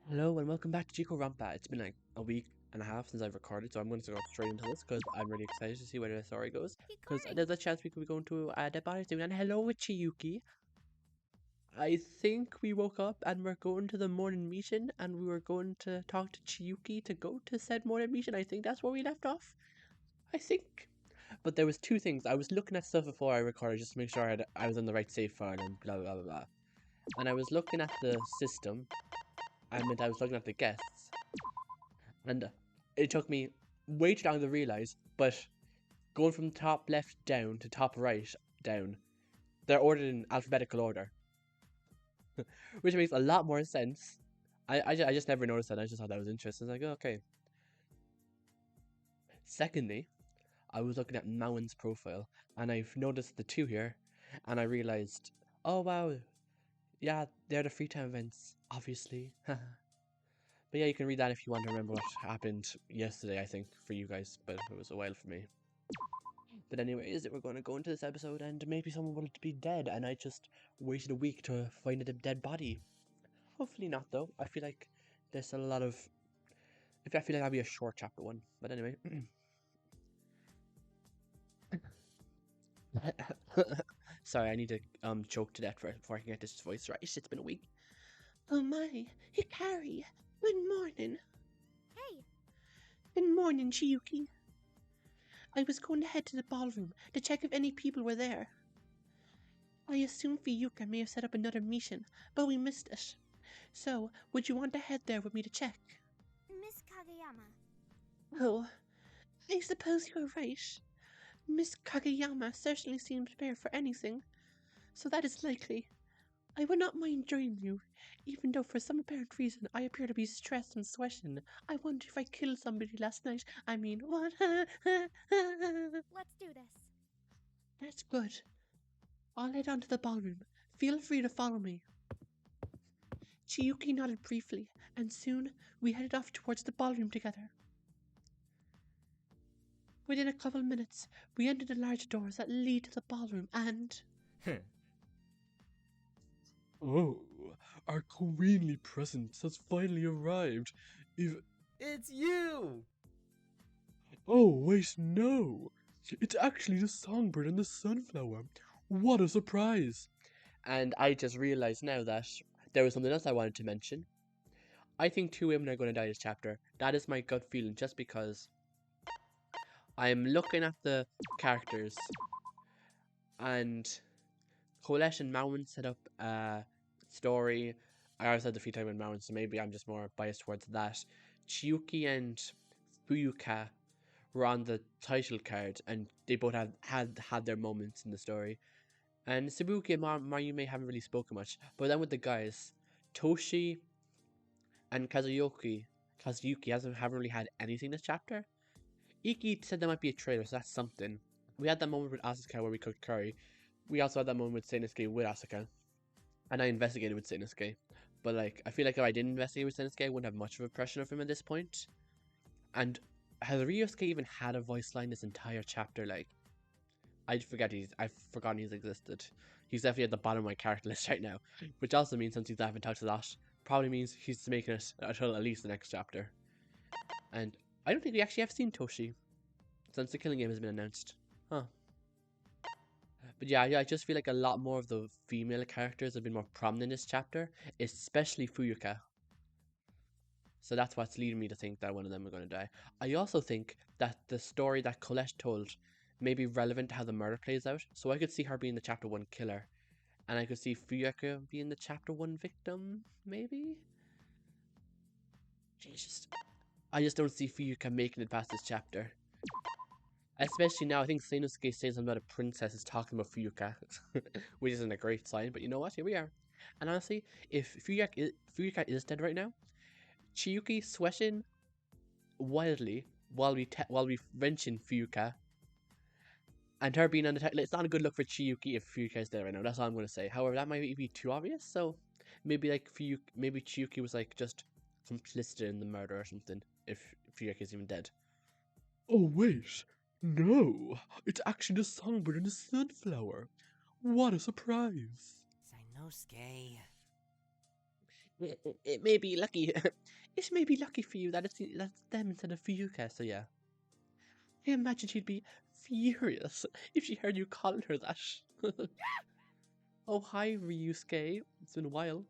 Hello and welcome back to Jikoronpa. It's been like a week and a half since I've recorded, so I'm going to go straight into this because I'm really excited to see where the story goes. Because there's a chance we could be going to Dead Body soon. And hello, Chiyuki. I think we woke up and we're going to the morning meeting, and we were going to talk to Chiyuki to go to said morning meeting. I think that's where we left off. I think. But there was two things. I was looking at stuff before I recorded just to make sure I was on the right save file and blah blah blah blah. And I was looking at the system. I was looking at the guests. And it took me way too long to realize, but going from top left down to top right down, they're ordered in alphabetical order, which makes a lot more sense. I just never noticed that. I just thought that was interesting. I was like, oh, okay. Secondly, I was looking at Mowen's profile, and I've noticed the two here, and I realized, oh wow, yeah, they're the free time events, obviously. But yeah, you can read that if you want to remember what happened yesterday, I think, for you guys, but it was a while for me. But anyways, we're going to go into this episode, and maybe someone will be dead, and I just waited a week to find a dead body. Hopefully not, though. I feel like there's a lot of... I feel like that'll be a short chapter one. But anyway. Sorry, I need to choke to death before I can get this voice right. It's been a week. Oh my, Hikari. Good morning. Hey! Good morning, Chiyuki. I was going to head to the ballroom to check if any people were there. I assume Fuyuka may have set up another meeting, but we missed it. So, would you want to head there with me to check? Miss Kageyama. Oh, I suppose you're right. Miss Kageyama certainly seems prepared for anything, so that is likely. I would not mind joining you, even though for some apparent reason I appear to be stressed and sweating. I wonder if I killed somebody last night. I mean, what? Let's do this. That's good. I'll head on to the ballroom. Feel free to follow me. Chiyuki nodded briefly, and soon we headed off towards the ballroom together. Within a couple minutes, we entered the large doors that lead to the ballroom and... Oh, our queenly presence has finally arrived. It's you! Oh, wait, no! It's actually the songbird and the sunflower. What a surprise! And I just realized now that there was something else I wanted to mention. I think two women are going to die this chapter. That is my gut feeling, just because I'm looking at the characters, and Colette and Mowen set up a story. I always had the free time in Mowen, so maybe I'm just more biased towards that. Chiyuki and Fuyuka were on the title card, and they both had their moments in the story. And Sabuki and Mayume haven't really spoken much. But then with the guys, Toshi and Kazuyuki haven't really had anything this chapter. Iki said there might be a traitor, so that's something. We had that moment with Asuka where we cooked curry. We also had that moment with Seinosuke with Asuka. And I investigated with Seinosuke. But like, I feel like if I didn't investigate with Seinosuke, I wouldn't have much of an impression of him at this point. And has Ryosuke even had a voice line this entire chapter? Like, I've forgotten he's existed. He's definitely at the bottom of my character list right now. Which also means, since he's haven't talked a lot, probably means he's making it until at least the next chapter. And I don't think we actually have seen Toshi since the Killing Game has been announced. Huh. But yeah, I just feel like a lot more of the female characters have been more prominent in this chapter, especially Fuyuka. So that's what's leading me to think that one of them are going to die. I also think that the story that Colette told may be relevant to how the murder plays out. So I could see her being the chapter 1 killer, and I could see Fuyuka being the chapter 1 victim, maybe? I just don't see Fuyuka making it past this chapter. Especially now, I think Seinosuke saying something about a princess is talking about Fuyuka, which isn't a great sign, but you know what? Here we are. And honestly, if Fuyuka is dead right now, Chiyuki sweating wildly while we mention Fuyuka, and her being on the title, it's not a good look for Chiyuki if Fuyuka is dead right now. That's all I'm going to say. However, that might be too obvious, so maybe like maybe Chiyuki was like just complicit in the murder or something, if Fuyuka is even dead. Oh, wait, no! It's actually the songbird and the sunflower. What a surprise! Sainosuke. It may be lucky. It may be lucky for you that that's them instead of Fuyuka, so yeah. I imagine she'd be furious if she heard you call her that. Oh, hi, Ryusuke. It's been a while.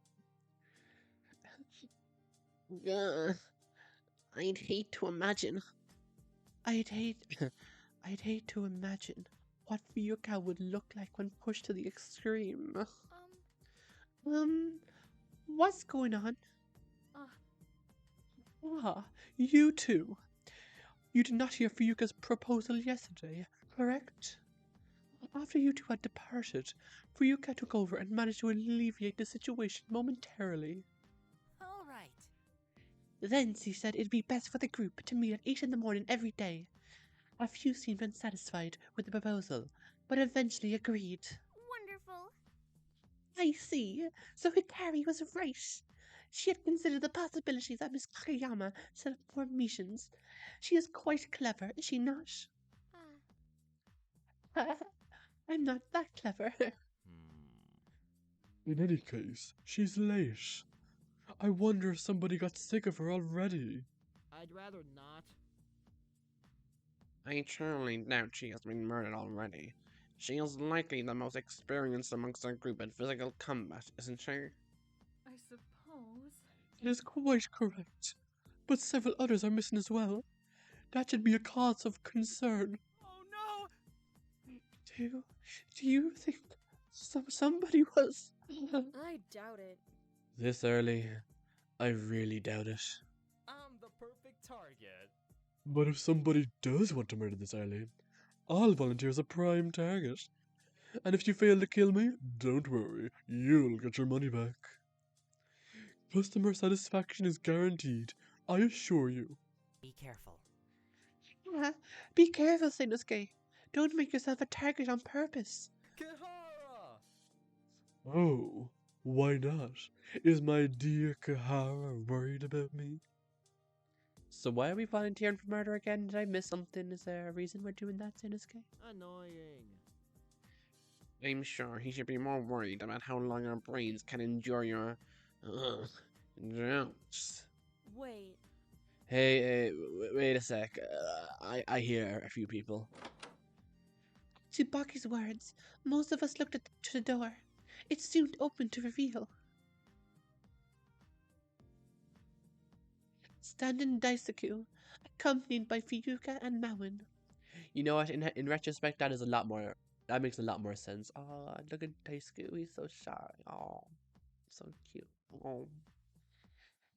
I'd hate to imagine. I'd hate. I'd hate to imagine what Fuyuka would look like when pushed to the extreme. What's going on? Ah, you two. You did not hear Fuyuka's proposal yesterday, correct? After you two had departed, Fuyuka took over and managed to alleviate the situation momentarily. All right. Then she said it'd be best for the group to meet at 8 in the morning every day. A few seemed unsatisfied with the proposal, but eventually agreed. Wonderful. I see. So Hikari was right. She had considered the possibility that Miss Kageyama set up more missions. She is quite clever, is she not? I'm not that clever. In any case, she's late. I wonder if somebody got sick of her already. I'd rather not. I truly doubt she has been murdered already. She is likely the most experienced amongst our group in physical combat, isn't she? I suppose. That is quite correct. But several others are missing as well. That should be a cause of concern. Oh no! Do you think somebody was... I doubt it. This early? I really doubt it. I'm the perfect target. But if somebody does want to murder this early, I'll volunteer as a prime target. And if you fail to kill me, don't worry, you'll get your money back. Customer satisfaction is guaranteed, I assure you. Be careful. Be careful, Sinosuke. Don't make yourself a target on purpose. Kihara! Oh, why not? Is my dear Kahara worried about me? So why are we volunteering for murder again? Did I miss something? Is there a reason we're doing that, Sinosuke? Annoying. I'm sure he should be more worried about how long our brains can endure your jokes. Wait. Hey, wait a sec. I hear a few people. To Baki's words, most of us looked to the door. It soon opened to reveal. Standing Daisaku, accompanied by Fuyuka and Mauen. You know what? In retrospect, that makes a lot more sense. Oh, look at Daisaku. He's so shy. Oh, so cute. Oh.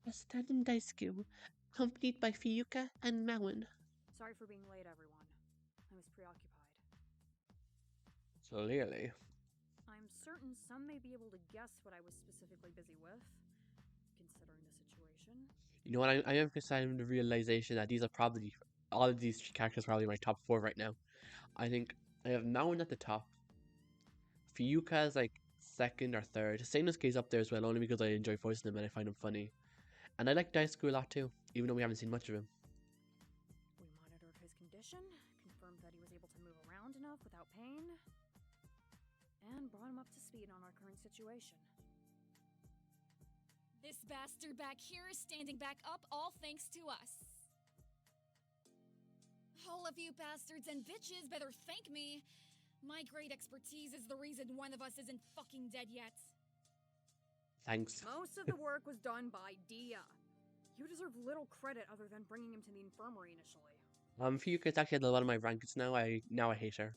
A standing Daisaku, accompanied by Fuyuka and Mauen. Sorry for being late, everyone. I was preoccupied. Clearly. I'm certain some may be able to guess what I was specifically busy with, considering the situation. You know what? I emphasizing the realization that these are probably all of these characters are probably my top 4 right now. I think I have Mauen at the top. Fuyuka is like second or third. Seinusuke's up there as well, only because I enjoy voicing him and I find him funny. And I like Daisaku a lot too, even though we haven't seen much of him. We monitored his condition, confirmed that he was able to move around enough without pain, and brought him up to speed on our current situation. This bastard back here is standing back up, all thanks to us. All of you bastards and bitches better thank me. My great expertise is the reason one of us isn't fucking dead yet. Thanks. Most of the work was done by Dia. You deserve little credit other than bringing him to the infirmary initially. Fuyuka's actually at the bottom of my rankings now. I hate her.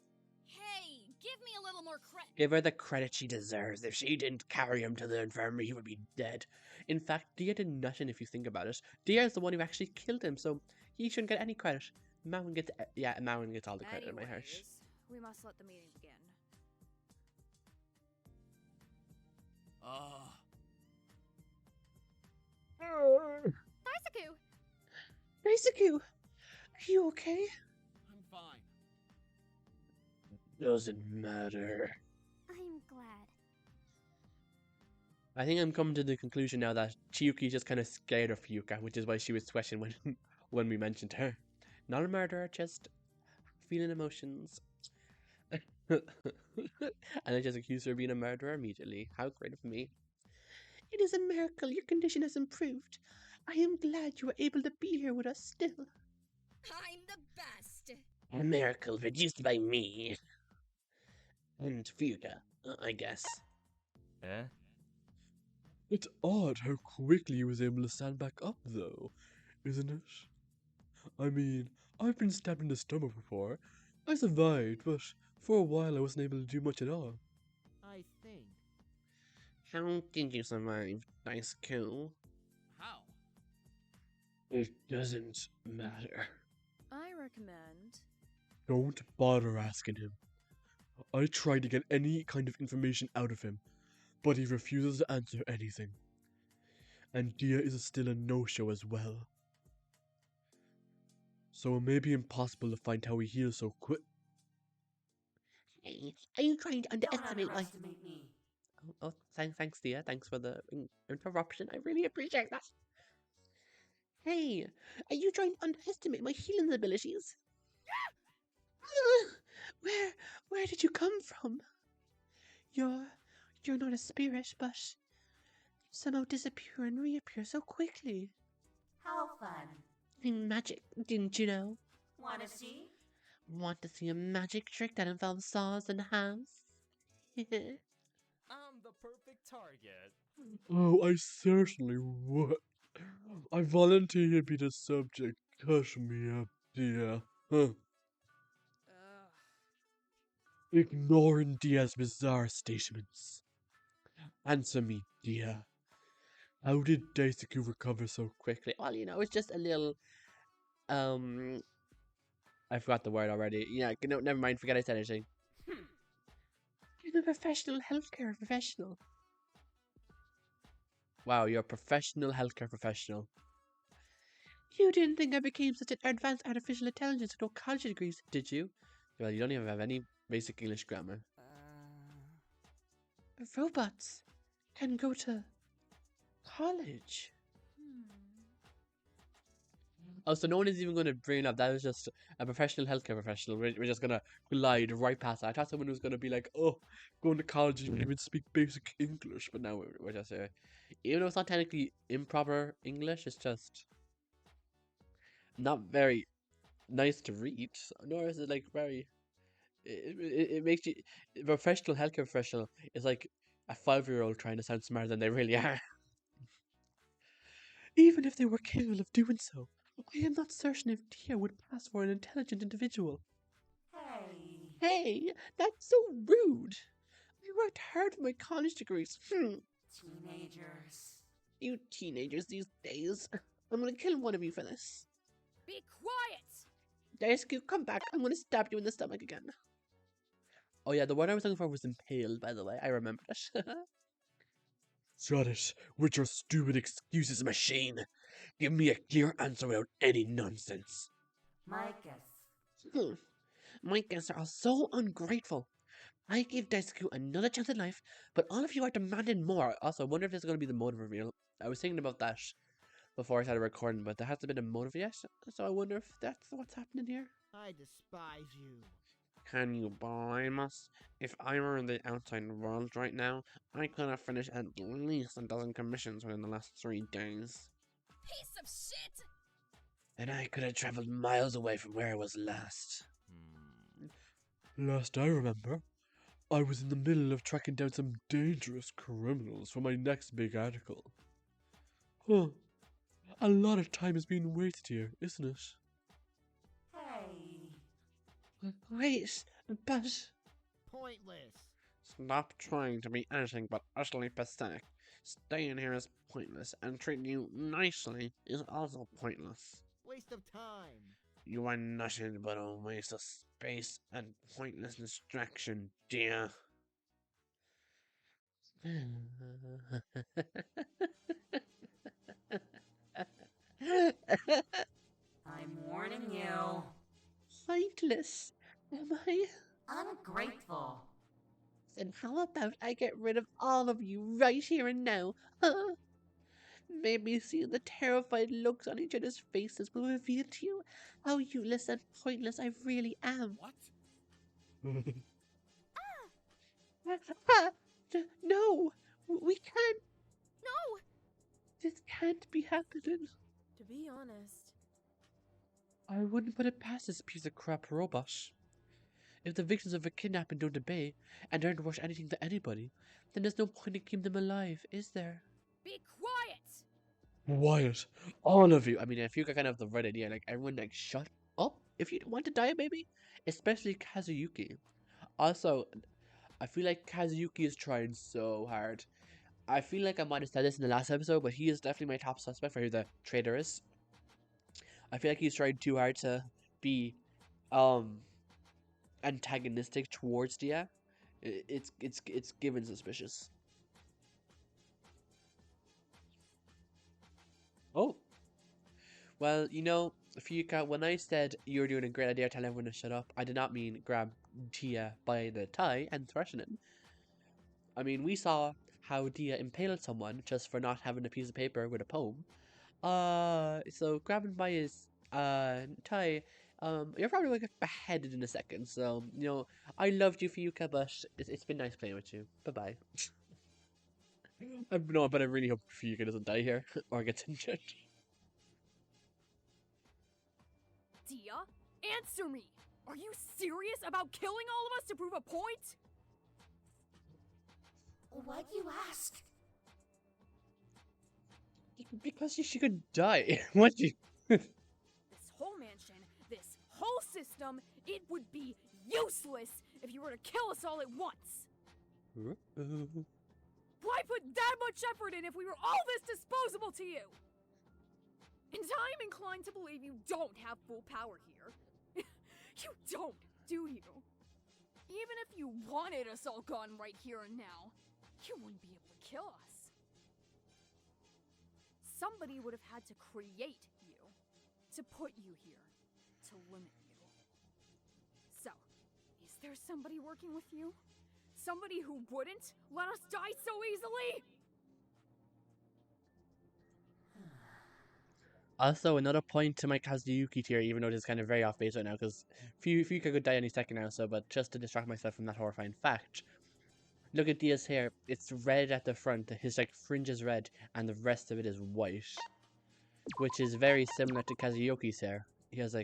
Hey, give me a little more credit. Give her the credit she deserves. If she didn't carry him to the infirmary, he would be dead. In fact, Dia did nothing if you think about it. Dia is the one who actually killed him, so he shouldn't get any credit. Mauen gets all the credit in my heart. Anyways, we must let the meeting begin. Daisaku! Daisaku, are you okay? I'm fine. Doesn't matter. I'm glad. I think I'm coming to the conclusion now that Chiyuki's just kind of scared of Fuyuka, which is why she was sweating when when we mentioned her. Not a murderer, just feeling emotions. And I just accused her of being a murderer immediately. How great of me. It is a miracle your condition has improved. I am glad you were able to be here with us still. I'm the best. A miracle produced by me. And Fuga, I guess. Eh? It's odd how quickly he was able to stand back up, though, isn't it? I mean, I've been stabbed in the stomach before. I survived, but for a while I wasn't able to do much at all. I think. How did you survive, Daisaku? How? It doesn't matter. I recommend. Don't bother asking him. I tried to get any kind of information out of him, but he refuses to answer anything. And Dia is still a no-show as well. So it may be impossible to find how he heals so quick. Hey, are you trying to underestimate my... me. Thanks, Dia. Thanks for the interruption. I really appreciate that. Hey, are you trying to underestimate my healing abilities? Where did you come from? You're not a spirit, but you somehow disappear and reappear so quickly. How fun. Magic, didn't you know? Wanna see? Want to see a magic trick that involves saws and halves? I'm the perfect target. Oh, I certainly would. I volunteer to be the subject. Hush me up, Dia. Huh. Ignoring Dia's bizarre statements. Answer me, Dia. How did Daisaku recover so Quickly. Well, it's just a little, I forgot the word already. Yeah, no, never mind. Forget I said anything. I'm a professional healthcare professional. Wow, you're a professional healthcare professional. You didn't think I became such an advanced artificial intelligence with no college degrees, did you? Well, you don't even have any basic English grammar. Robots can go to college. Oh, so no one is even going to bring it up. That was just a professional healthcare professional. We're just going to glide right past that. I thought someone was going to be like, oh, going to college, you can even speak basic English. But now we're just, even though it's not technically improper English, it's just not very nice to read. Nor is it like very, it makes you, professional healthcare professional is like a 5-year-old trying to sound smarter than they really are. Even if they were capable of doing so, I am not certain if Dia would pass for an intelligent individual. Hey, that's so rude. I worked hard for my college degrees. Teenagers. You teenagers these days. I'm gonna kill one of you for this. Be quiet! Daisaku, come back. I'm gonna stab you in the stomach again. Oh yeah, the word I was looking for was impaled, by the way. I remembered it. Shut it with your stupid excuses, machine. Give me a clear answer without any nonsense. My guess. My guests are all so ungrateful. I gave Daisaku another chance at life, but all of you are demanding more. Also, I wonder if this is going to be the motive reveal. I was thinking about that before I started recording, but there hasn't been a motive yet, so I wonder if that's what's happening here. I despise you. Can you blame us? If I were in the outside world right now, I could have finished at least a dozen commissions within the last 3 days. Piece of shit! And I could have traveled miles away from where I was last. Last I remember, I was in the middle of tracking down some dangerous criminals for my next big article. Huh. A lot of time is being wasted here, isn't it? Wait, but... Pointless. Stop trying to be anything but utterly pathetic. Staying here is pointless, and treating you nicely is also pointless. Waste of time. You are nothing but a waste of space and pointless distraction, dear. I'm warning you. Pointless, am I? Ungrateful. Then how about I get rid of all of you right here and now, huh? Maybe seeing the terrified looks on each other's faces will reveal to you how useless and pointless I really am. What? No, we can't. No! can't be happening. To be honest, I wouldn't put it past this piece of crap robot. If the victims of a kidnapping don't obey and aren't worth anything to anybody, then there's no point in keeping them alive, is there? Be quiet! Wyatt, All of you. I mean, if you got kind of the right idea, like everyone, like shut up if you want to die, maybe. Especially Kazuyuki. Also, I feel like Kazuyuki is trying so hard. I feel like I might have said this in the last episode, but he is definitely my top suspect for who the traitor is. I feel like he's trying too hard to be antagonistic towards Dia. It's given suspicious. Oh, well, Fuyuka, when I said you were doing a great idea telling everyone to shut up, I did not mean grab Dia by the tie and threaten him. I mean, we saw how Dia impaled someone just for not having a piece of paper with a poem. So grabbing by his tie, you're probably gonna get beheaded in a second. So, I loved you, Fuyuka, but it's been nice playing with you. Bye-bye. No, but I really hope Fuyuka doesn't die here or gets injured. Dia, answer me! Are you serious about killing all of us to prove a point? Why'd you ask? Because she could die. What you? This whole mansion, this whole system, it would be useless if you were to kill us all at once! Why put that much effort in if we were all this disposable to you? And I'm inclined to believe you don't have full power here. You don't, do you? Even if you wanted us all gone right here and now, you wouldn't be able to kill us. Somebody would have had to create you, to put you here, to limit you. So, is there somebody working with you? Somebody who wouldn't let us die so easily? Also, another point to my Kazuyuki tier, even though it is kind of very off base right now, because Fuyuka could die any second now, but just to distract myself from that horrifying fact, look at Dia's hair. It's red at the front, his fringe is red, and the rest of it is white, which is very similar to Kazuyuki's hair. He has a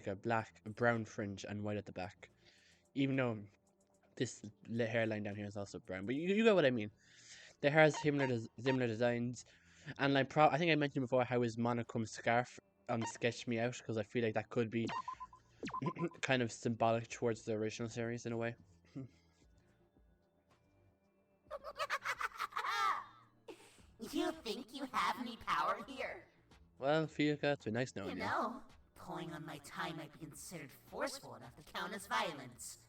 brown fringe and white at the back, even though this hairline down here is also brown, but you get what I mean. The hair has similar designs. And I think I mentioned before how his monochrome scarf sketched me out, because I feel like that could be kind of symbolic towards the original series in a way. You think you have any power here? Well, Fuyuka, it's been nice knowing you. Pulling on my tie might be considered forceful enough to count as violence.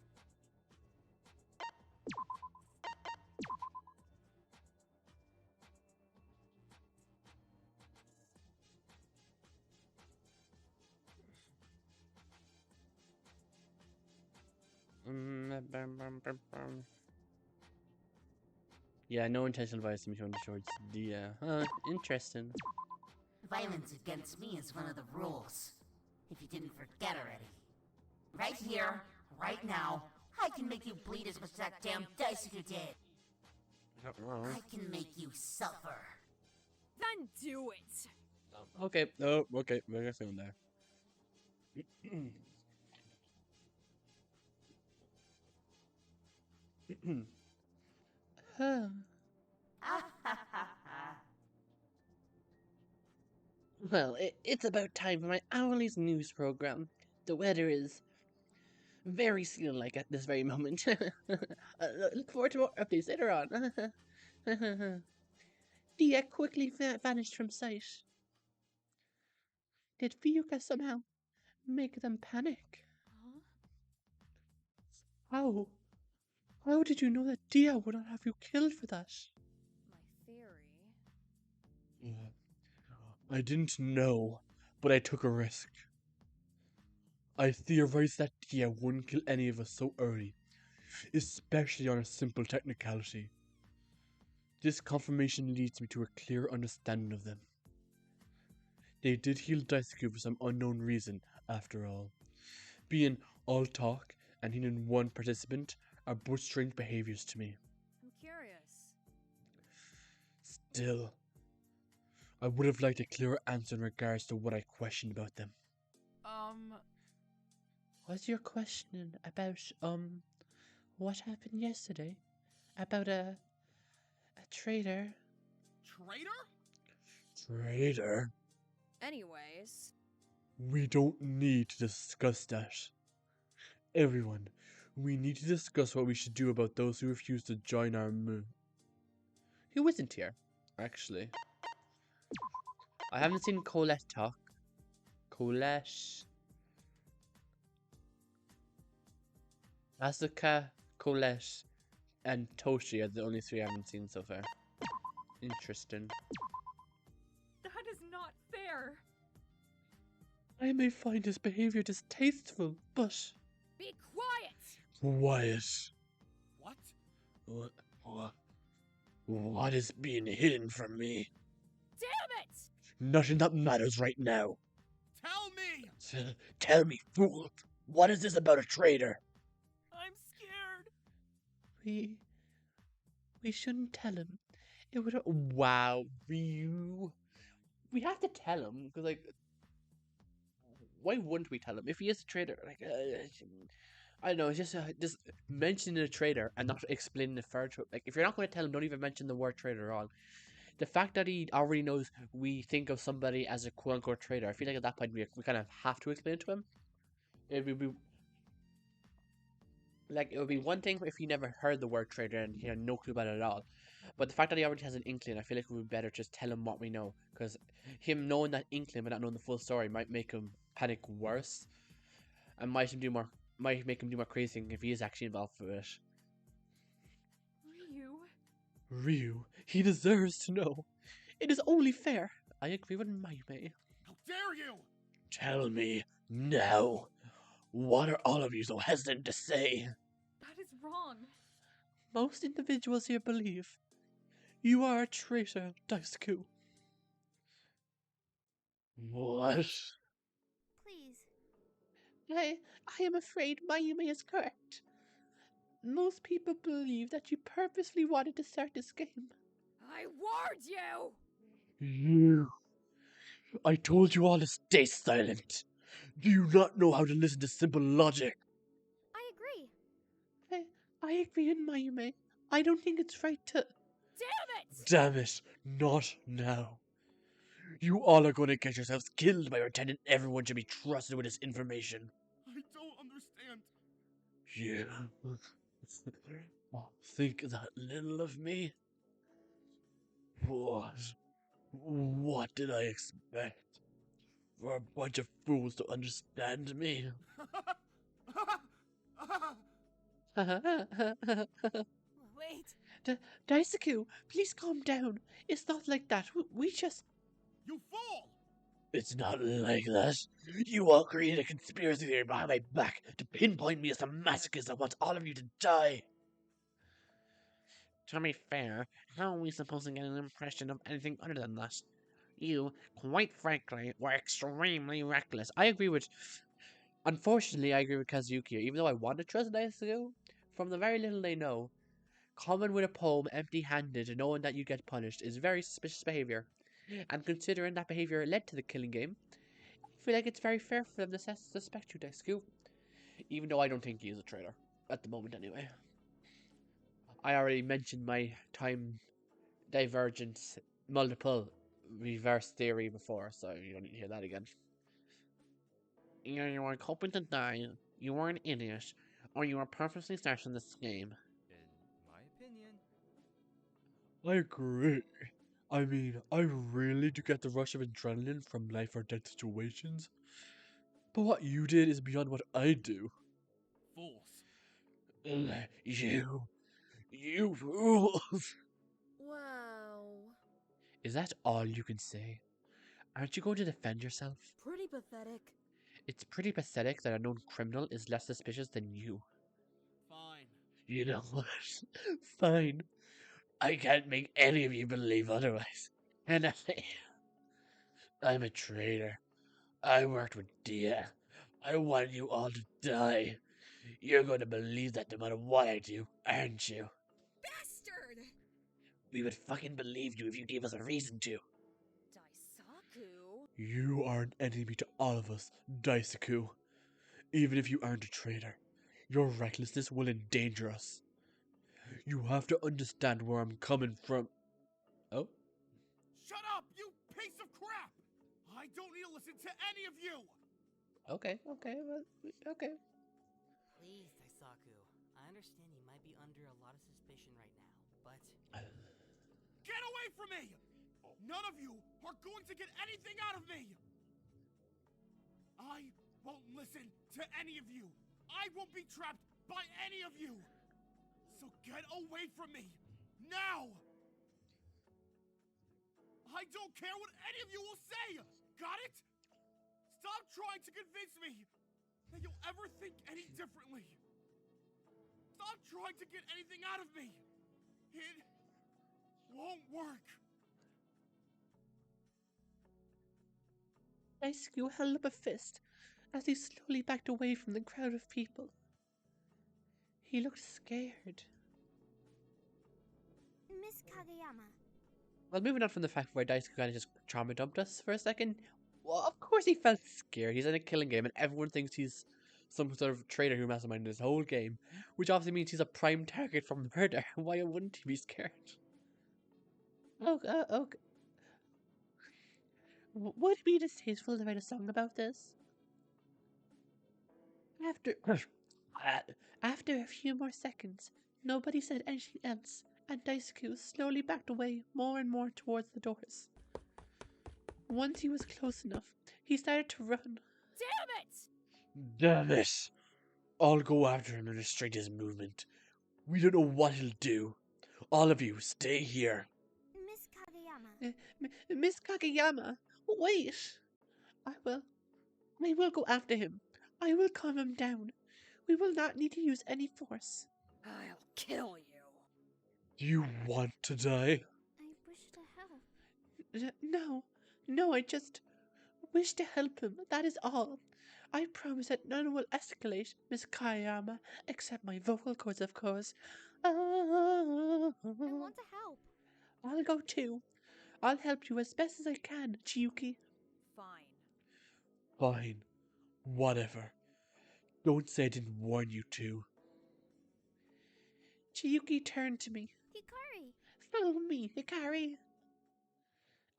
Yeah, no intentional violence towards Dia. Interesting. Violence against me is one of the rules. If you didn't forget already. Right here, right now, I can make you bleed as much as that damn Daisaku did. I can make you suffer. Then do it! Okay. Oh, okay. We're gonna go there. Well, it's about time for my hourly's news program. The weather is very seal-like at this very moment. Look forward to more updates later on. Dia quickly vanished from sight. Did Fuyuka somehow make them panic? Huh? How did you know that Dia would not have you killed for that? My theory... I didn't know, but I took a risk. I theorized that Dia wouldn't kill any of us so early, especially on a simple technicality. This confirmation leads me to a clear understanding of them. They did heal Daisaku for some unknown reason, after all. Being all talk and healing one participant are both strange behaviors to me. I'm curious. Still, I would have liked a clearer answer in regards to what I questioned about them. Was your question about, what happened yesterday? About a traitor? Traitor? Traitor? Anyways, We don't need to discuss that. Everyone, we need to discuss what we should do about those who refuse to join our move. Who isn't here, actually? I haven't seen Colette talk. Colette. Asuka, Colette, and Toshi are the only three I haven't seen so far. Interesting. that is not fair. I may find his behavior distasteful, but... Be quiet! Quiet. What? What is being hidden from me? Damn it! Nothing that matters right now. Tell me! Tell me, fool, what is this about a traitor? I'm scared. We shouldn't tell him. It would. Wow, Ryu. We have to tell him because, like, why wouldn't we tell him if he is a traitor? Like, I don't know. It's just mentioning a traitor and not explaining it further. Like, if you're not going to tell him, don't even mention the word traitor at all. The fact that he already knows we think of somebody as a quote unquote traitor, I feel like at that point we kind of have to explain it to him. It would be like, it would be one thing if he never heard the word traitor and he had no clue about it at all. But the fact that he already has an inkling, I feel like it would be better just tell him what we know. Because him knowing that inkling but not knowing the full story might make him panic worse. And might make him do more crazy things if he is actually involved with it. Ryu, he deserves to know. It is only fair. I agree with Mayme. How dare you! Tell me, now. What are all of you so hesitant to say? That is wrong. Most individuals here believe you are a traitor, Daisaku. What? Please. I am afraid Mayume is correct. Most people believe that you purposely wanted to start this game. I warned you! You. I told you all to stay silent. Do you not know how to listen to simple logic? I agree. I agree with Mayume. I don't think it's right to... Damn it! Damn it, not now. You all are going to get yourselves killed by pretending everyone should be trusted with this information. I don't understand. You think that little of me? What did I expect? For a bunch of fools to understand me? Wait. Daisaku, please calm down. It's not like that. We just... You fool! It's not like that. You all created a conspiracy theory behind my back to pinpoint me as the masochist that wants all of you to die. To be fair, how are we supposed to get an impression of anything other than that? You, quite frankly, were extremely reckless. I agree with... Unfortunately, I agree with Kazuki. Even though I want to trust Daisaku, from the very little they know, coming with a poem empty-handed and knowing that you get punished is very suspicious behavior. And considering that behavior led to the killing game, I feel like it's very fair for them to suspect you, Daisaku. Even though I don't think he is a traitor. At the moment, anyway. I already mentioned my time divergence, multiple reverse theory before, so you don't need to hear that again. Either you were hoping to die, you were an idiot, or you were purposely starting this game. In my opinion. I agree. I mean, I really do get the rush of adrenaline from life or death situations. But what you did is beyond what I do. Fools. You fools! Wow. Is that all you can say? Aren't you going to defend yourself? Pretty pathetic. It's pretty pathetic that a known criminal is less suspicious than you. Fine. You know what? Fine. I can't make any of you believe otherwise. And I'm a traitor. I worked with Dia. I want you all to die. You're going to believe that no matter what I do, aren't you? Bastard! We would fucking believe you if you gave us a reason to. You are an enemy to all of us, Daisaku. Even if you aren't a traitor, your recklessness will endanger us. You have to understand where I'm coming from. Oh? Shut up, you piece of crap! I don't need to listen to any of you! Okay. Please, Daisaku. I understand you might be under a lot of suspicion right now, but... Get away from me! None of you are going to get anything out of me! I won't listen to any of you! I won't be trapped by any of you! So get away from me! Now! I don't care what any of you will say! Got it? Stop trying to convince me that you'll ever think any differently! Stop trying to get anything out of me! It won't work! Daisaku held up a fist as he slowly backed away from the crowd of people. He looked scared. Miss Kageyama. Well, moving on from the fact where Daisaku kind of just trauma dumped us for a second. Well, of course he felt scared. He's in a killing game, and everyone thinks he's some sort of traitor who masterminded this whole game, which obviously means he's a prime target for murder. Why wouldn't he be scared? Okay. Would it be distasteful to write a song about this? After a few more seconds, nobody said anything else, and Daisaku slowly backed away more and more towards the doors. Once he was close enough, he started to run. Damn it! Damn it! I'll go after him and restrict his movement. We don't know what he'll do. All of you, stay here. Miss Kageyama. Miss Kageyama, wait! I will go after him. I will calm him down. We will not need to use any force. I'll kill you. You want to die? I wish to help. No, I just wish to help him. That is all. I promise that none will escalate, Miss Kageyama, except my vocal cords, of course. I want to help. I'll go too. I'll help you as best as I can, Chiyuki. Fine. Fine. Whatever. Don't say I didn't warn you to. Chiyuki turned to me. Hikari. Follow me, Hikari.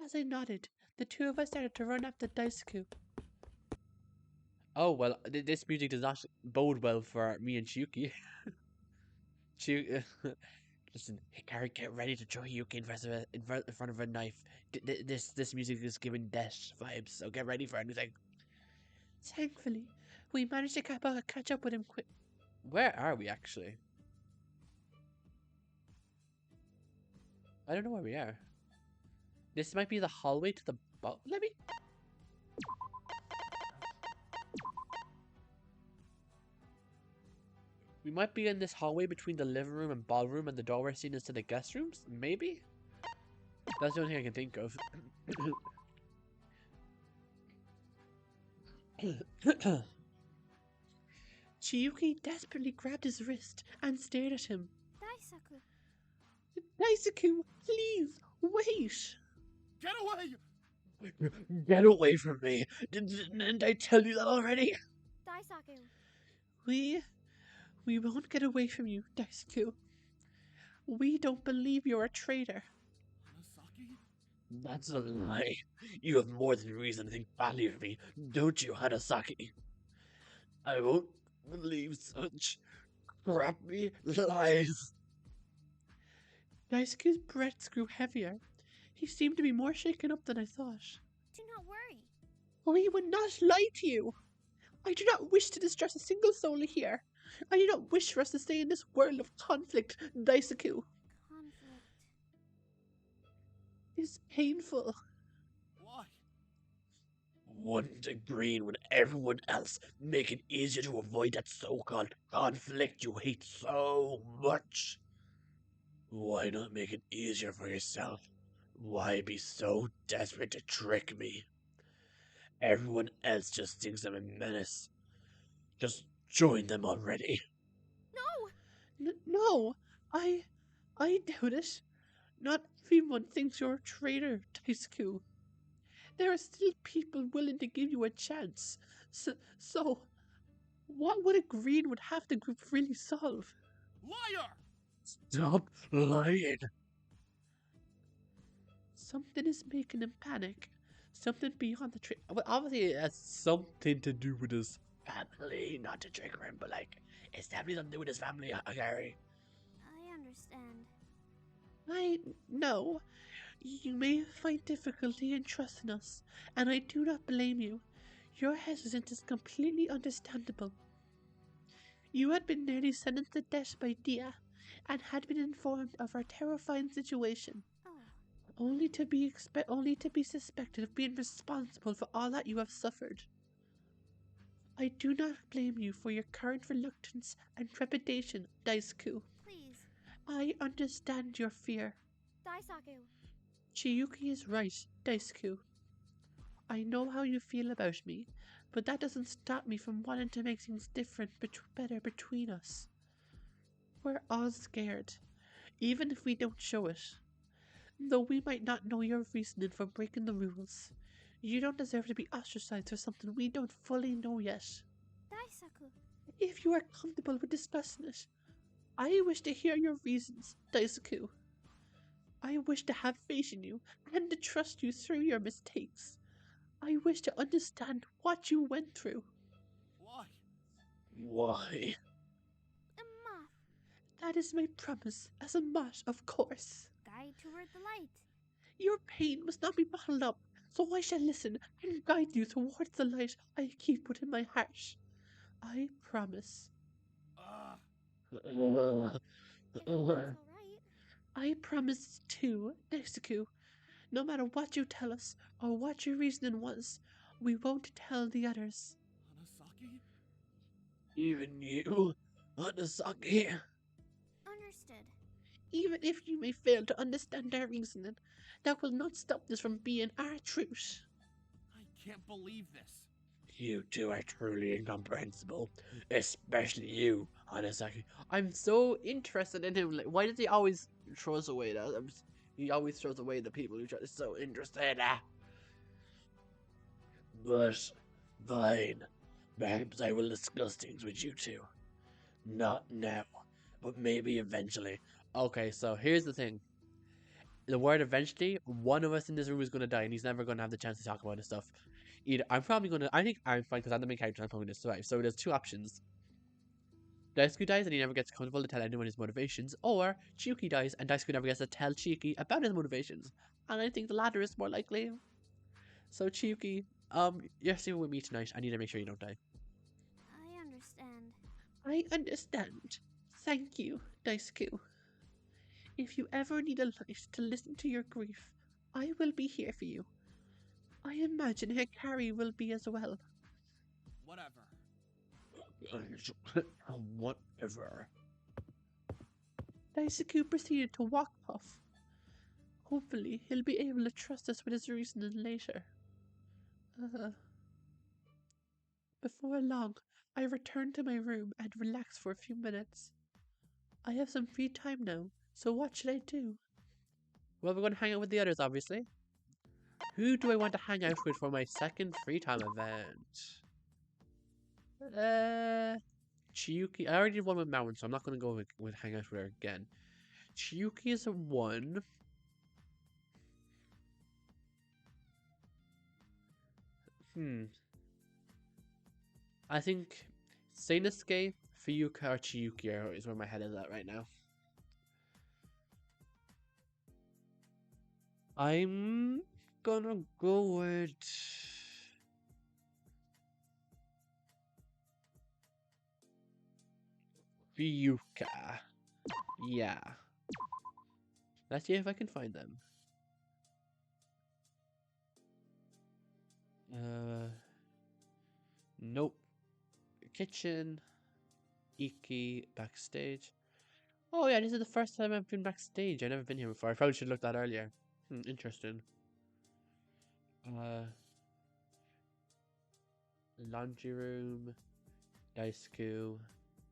As I nodded, the two of us started to run after Daisaku. Oh, well, this music does not bode well for me and Chiyuki. Listen, Hikari, get ready to throw Yuki in front of a knife. This music is giving death vibes, so get ready for anything. Thankfully, we managed to catch up with him quick. Where are we, actually? I don't know where we are. This might be the hallway to the let me... We might be in this hallway between the living room and ballroom and the doorway seen into the guest rooms? Maybe? That's the only thing I can think of. Chiyuki desperately grabbed his wrist and stared at him. Daisaku. Daisaku, please, wait! Get away! Get away from me! Didn't I tell you that already? Daisaku. We won't get away from you, Daisaku. We don't believe you're a traitor. Hanasaki? That's a lie. You have more than reason to think badly of me, don't you, Hanasaki? I won't believe such crappy lies. Daisaku's breaths grew heavier. He seemed to be more shaken up than I thought. Do not worry. We would not lie to you. I do not wish to distress a single soul here. I do not wish for us to stay in this world of conflict, Daisaku. Conflict. It's painful. Why? Wouldn't agree with everyone else, make it easier to avoid that so-called conflict you hate so much. Why not make it easier for yourself? Why be so desperate to trick me? Everyone else just thinks I'm a menace. Just join them already. No! No, I doubt it. Not everyone thinks you're a traitor, Daisaku. There are still people willing to give you a chance. So what would a Green would have the group really solve? Liar! Stop lying. Something is making him panic. Something beyond the trick. Well, obviously, it has something to do with his family, not to trigger him, but like, it's definitely something to do with his family, Gary. I understand. I know. You may find difficulty in trusting us, and I do not blame you. Your hesitance is completely understandable. You had been nearly sentenced to death by Dia, and had been informed of our terrifying situation, Oh, only to be suspected of being responsible for all that you have suffered. I do not blame you for your current reluctance and trepidation, Daisaku. please. I understand your fear. Daisaku. Chiyuki is right, Daisaku. I know how you feel about me, but that doesn't stop me from wanting to make things better between us. We're all scared, even if we don't show it. Though we might not know your reasoning for breaking the rules, you don't deserve to be ostracized for something we don't fully know yet. Daisaku. If you are comfortable with discussing it, I wish to hear your reasons, Daisaku. I wish to have faith in you and to trust you through your mistakes. I wish to understand what you went through. Why? Why? A moth. That is my promise as a Moth, of course. Guide toward the light. Your pain must not be bottled up, so I shall listen and guide you towards the light I keep within my heart. I promise. If that's alright. I promise too, Daisaku. No matter what you tell us or what your reasoning was, we won't tell the others. Hanasaki? Even you, Hanasaki. Understood. Even if you may fail to understand our reasoning, that will not stop this from being our truth. I can't believe this. You two are truly incomprehensible, especially you, Hanasaki. I'm so interested in him. Like, why does he always throw us away? He always throws away the people who are so interested. But fine, perhaps I will discuss things with you two. Not now, but maybe eventually. Okay, so here's the thing. The word eventually, one of us in this room is going to die, and he's never going to have the chance to talk about this stuff. Either I think I'm fine because I'm the main character. I'm probably going to survive. So there's two options. Daisuke dies and he never gets comfortable to tell anyone his motivations, or Chiyuki dies and Daisuke never gets to tell Chiyuki about his motivations. And I think the latter is more likely. So Chiyuki, you're staying with me tonight. I need to make sure you don't die. I understand. I understand. Thank you, Daisuke. If you ever need a light to listen to your grief, I will be here for you. I imagine Hikari will be as well. Whatever. Whatever. Daisaku proceeded to walk off. Hopefully, he'll be able to trust us with his reasoning later. Before long, I returned to my room and relaxed for a few minutes. I have some free time now, so what should I do? Well, we're going to hang out with the others, obviously. Who do I want to hang out with for my second free time event? Chiyuki. I already did one with Mountain, so I'm not going to go with hang out with her again. Chiyuki is a 1. I think Seinosuke, Fuyuka, or Chiyuki is where my head is at right now. I'm gonna go with Fuyuka. Yeah. Let's see if I can find them. Nope. Kitchen. Iki. Backstage. Oh yeah, this is the first time I've been backstage. I've never been here before. I probably should have looked at that earlier. Interesting. Laundry room. Daisaku.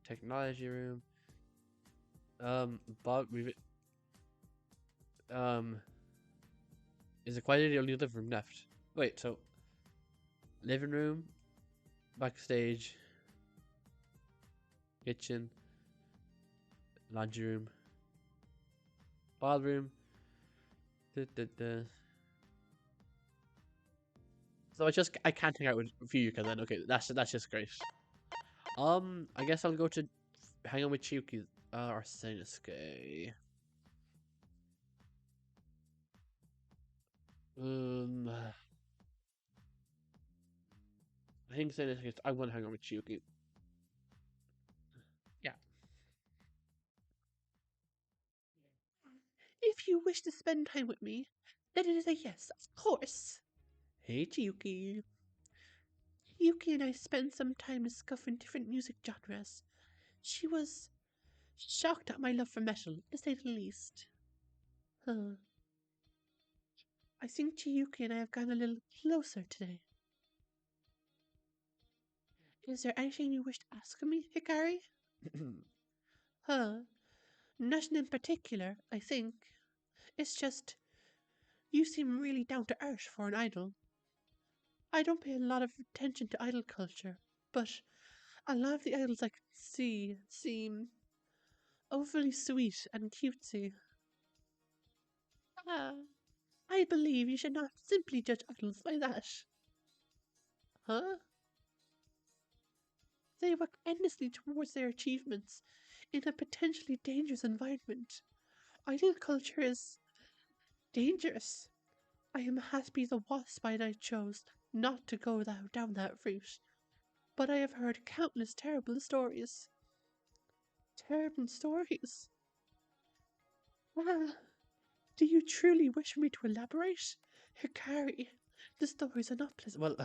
Technology room. Bob, is it quite the only other room left? Wait, so living room, backstage, kitchen, laundry room, ballroom. Da, da, da. So I can't hang out with Fuyuka then. Okay, that's just great. I guess I'll go to hang out with Chiyuki or Seinosuke. I think Seinosuke. I want to hang out with Chiyuki. Yeah. If you wish to spend time with me, then it is a yes, of course. Hey, Chiyuki. Yuki and I spent some time discussing different music genres. She was shocked at my love for metal, to say the least. Huh. I think Chiyuki and I have gotten a little closer today. Is there anything you wish to ask of me, Hikari? Huh. Nothing in particular, I think. It's just, you seem really down to earth for an idol. I don't pay a lot of attention to idol culture, but a lot of the idols I can see seem overly sweet and cutesy. Ah, I believe you should not simply judge idols by that. Huh? They work endlessly towards their achievements in a potentially dangerous environment. Idol culture is dangerous. I am happy the wasp I chose not to go down that route, but I have heard countless terrible stories. Terrible stories? Ah, do you truly wish me to elaborate? Hikari, the stories are not pleasant. Well,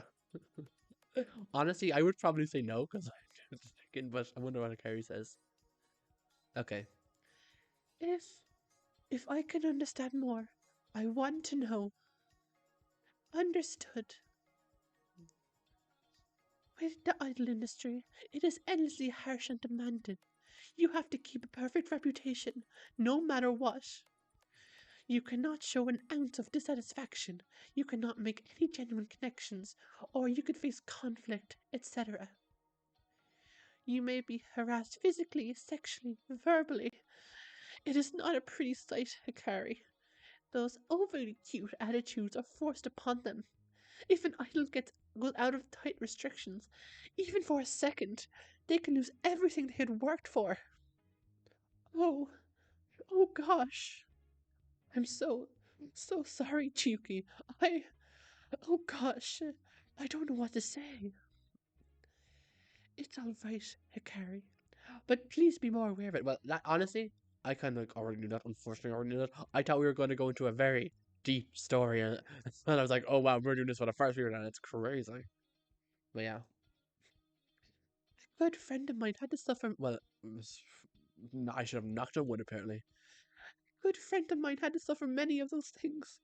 honestly, I would probably say no, because I'm just thinking, but I wonder what Hikari says. Okay. If I can understand more, I want to know. Understood. With the idol industry, it is endlessly harsh and demanding. You have to keep a perfect reputation, no matter what. You cannot show an ounce of dissatisfaction, you cannot make any genuine connections, or you could face conflict, etc. You may be harassed physically, sexually, verbally. It is not a pretty sight, Hikari. Those overly cute attitudes are forced upon them. If an idol goes out of tight restrictions, even for a second, they can lose everything they had worked for. Oh, oh gosh. I'm so sorry, Chiyuki. Oh gosh, I don't know what to say. It's all right, Hikari, but please be more aware of it. Well, that, honestly, I kind of already knew that. Unfortunately, I already knew that. I thought we were going to go into a very deep story, and I was like, oh wow, we're doing this for the first period, and it's crazy. But yeah. A good friend of mine had to suffer. Well, I should have knocked on wood, apparently. A good friend of mine had to suffer many of those things,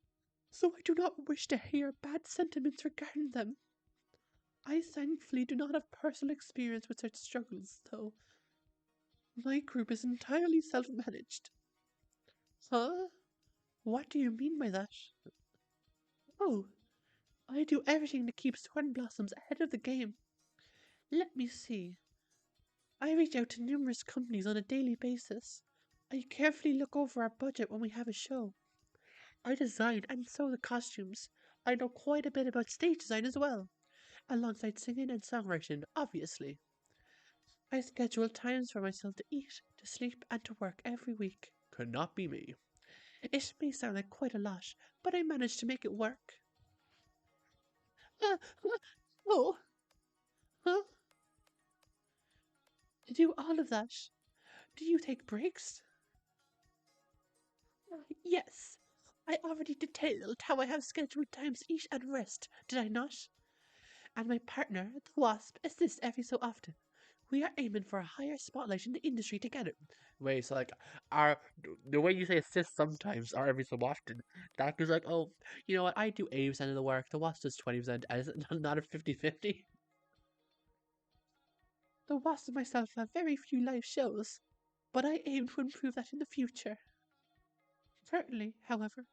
so I do not wish to hear bad sentiments regarding them. I thankfully do not have personal experience with such struggles, though. My group is entirely self-managed. Huh? What do you mean by that? Oh, I do everything to keep Swan Blossoms ahead of the game. Let me see. I reach out to numerous companies on a daily basis. I carefully look over our budget when we have a show. I design and sew the costumes. I know quite a bit about stage design as well, alongside singing and songwriting, obviously. I schedule times for myself to eat, to sleep, and to work every week. Could not be me. It may sound like quite a lot, but I manage to make it work. Oh, huh? To do all of that, do you take breaks? Yes. I already detailed how I have scheduled times to eat and rest, did I not? And my partner, the Wasp, assists every so often. We are aiming for a higher spotlight in the industry together. Wait, so like, the way you say assist sometimes or every so often, that is like, oh, you know what, I do 80% of the work, the Wasp does 20%, and is it not a 50-50? The Wasp and myself have very few live shows, but I aim to improve that in the future. Currently, however,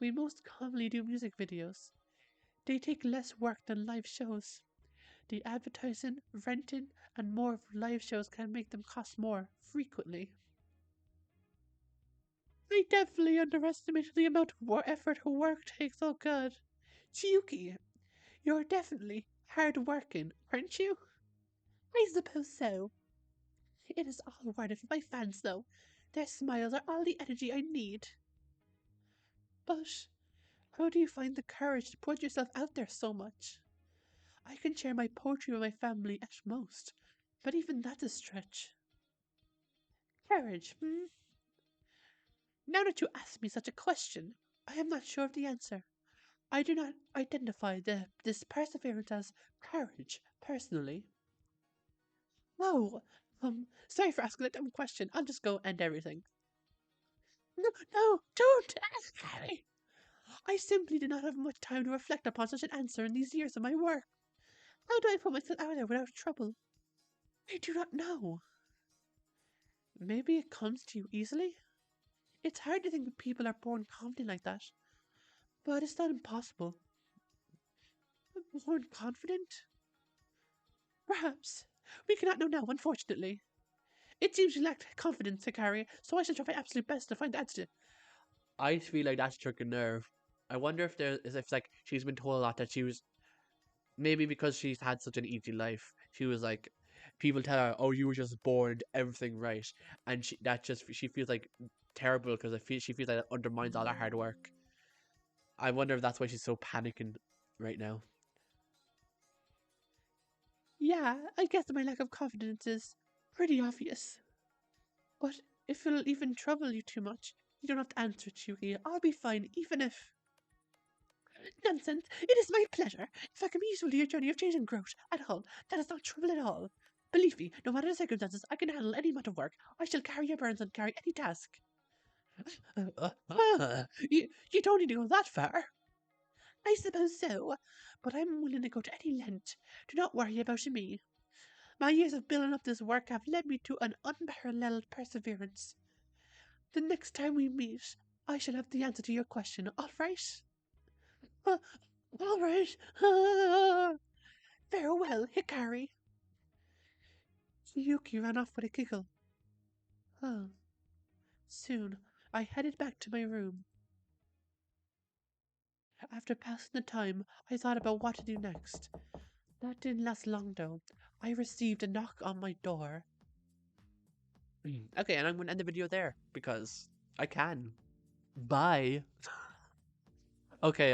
we most commonly do music videos. They take less work than live shows. The advertising, renting, and more of live shows can make them cost more frequently. I definitely underestimated the amount of effort her work takes. Oh god. Chiyuki, you're definitely hard working, aren't you? I suppose so. It is all worth it for my fans, though. Their smiles are all the energy I need. But how do you find the courage to put yourself out there so much? I can share my poetry with my family at most, but even that's a stretch. Courage, hmm? Now that you ask me such a question, I am not sure of the answer. I do not identify this perseverance as courage, personally. No, sorry for asking that dumb question. I'll just go end everything. No, no, don't ask, Harry. I simply did not have much time to reflect upon such an answer in these years of my work. How do I put myself out there without trouble? I do not know. Maybe it comes to you easily? It's hard to think that people are born confident like that. But it's not impossible. Born confident? Perhaps. We cannot know now, unfortunately. It seems you lacked confidence, Hikari, so I shall try my absolute best to find the answer. I feel like that's struck a nerve. I wonder if if like she's been told a lot that she was maybe because she's had such an easy life. She was like people tell her, "Oh, you were just born everything right," and she feels like terrible because she feels like it undermines all her hard work. I wonder if that's why she's so panicking right now. Yeah, I guess my lack of confidence is pretty obvious. But if it'll even trouble you too much, you don't have to answer, Chuki. I'll be fine, even if. Nonsense! It is my pleasure. If I can be useful to your journey of change and growth at all, that is not trouble at all. Believe me, no matter the circumstances, I can handle any amount of work. I shall carry your burdens and carry any task. You don't need to go that far. I suppose so, but I'm willing to go to any length. Do not worry about me. My years of building up this work have led me to an unparalleled perseverance. The next time we meet, I shall have the answer to your question, all right? All right. Farewell, Hikari. Yuki ran off with a giggle. Oh. Soon, I headed back to my room. After passing the time, I thought about what to do next. That didn't last long, though. I received a knock on my door. Okay, and I'm going to end the video there, because I can. Bye. Okay,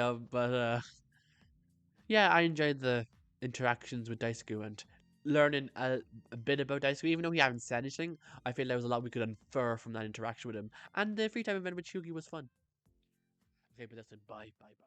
yeah, I enjoyed the interactions with Daisaku and learning a bit about Daisaku. Even though he hadn't said anything, I feel there was a lot we could infer from that interaction with him. And the free time event with Shugi was fun. Okay, but that's it. Bye, bye, bye.